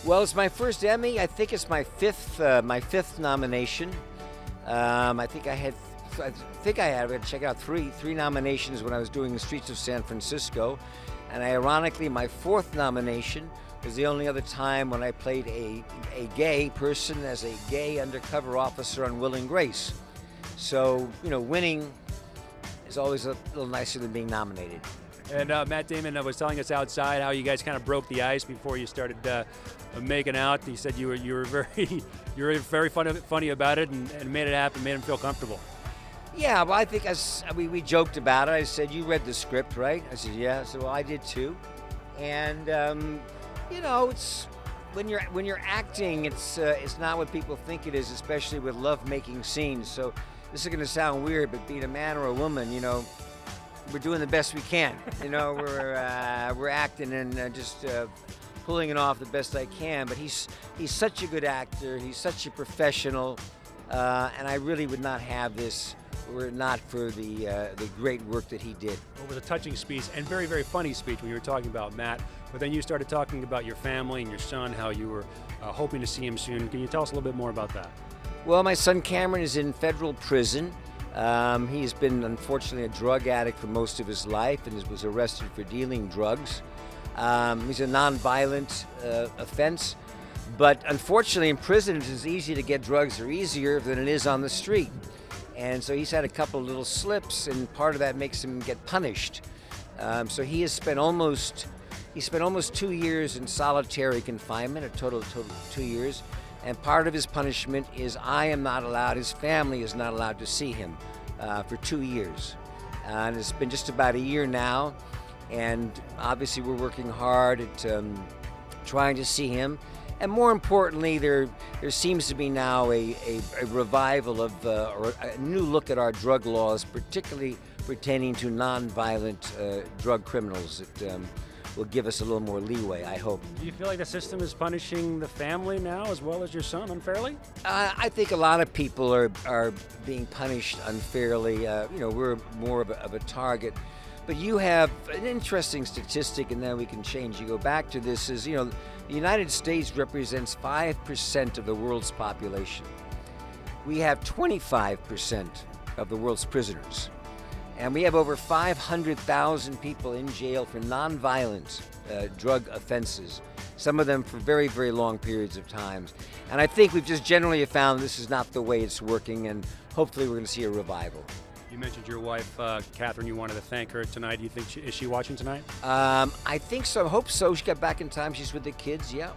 Well, it's my first Emmy. I think it's my fifth nomination. I think I had, I got to check out three nominations when I was doing The Streets of San Francisco, and ironically, my fourth nomination was the only other time when I played a gay person as a gay undercover officer on Will and Grace. So, winning is always a little nicer than being nominated. And Matt Damon was telling us outside how you guys kind of broke the ice before you started making out. He said you were very funny about it and made it happen, made him feel comfortable. Yeah, well, I think we joked about it. I said, "You read the script, right?" I said, "Yeah." So, well, I did too. And it's when you're acting, it's not what people think it is, especially with love-making scenes. So, this is going to sound weird, but being a man or a woman, we're doing the best we can. We're acting and just pulling it off the best I can. But he's such a good actor. He's such a professional, and I really would not have this were it not for the great work that he did. It was a touching speech and very, very funny speech when you were talking about Matt. But then you started talking about your family and your son, how you were hoping to see him soon. Can you tell us a little bit more about that? Well, my son Cameron is in federal prison. He's been, unfortunately, a drug addict for most of his life and was arrested for dealing drugs. He's a nonviolent offense, but unfortunately in prison it's as easy to get drugs or easier than it is on the street. And so he's had a couple of little slips, and part of that makes him get punished. So he spent almost 2 years in solitary confinement, a total of 2 years. And part of his punishment is his family is not allowed to see him for 2 years. And it's been just about a year now. And obviously we're working hard at trying to see him. And more importantly, there seems to be now a revival of or a new look at our drug laws, particularly pertaining to nonviolent drug criminals that will give us a little more leeway, I hope. Do you feel like the system is punishing the family now as well as your son unfairly? I think a lot of people are being punished unfairly. We're more of a target. But you have an interesting statistic, and then we can change. You go back to this, the United States represents 5% of the world's population. We have 25% of the world's prisoners. And we have over 500,000 people in jail for nonviolent drug offenses, some of them for very, very long periods of time. And I think we've just generally found this is not the way it's working, and hopefully we're going to see a revival. You mentioned your wife, Catherine. You wanted to thank her tonight. Do you think is she watching tonight? I think so. I hope so. She got back in time. She's with the kids, yeah.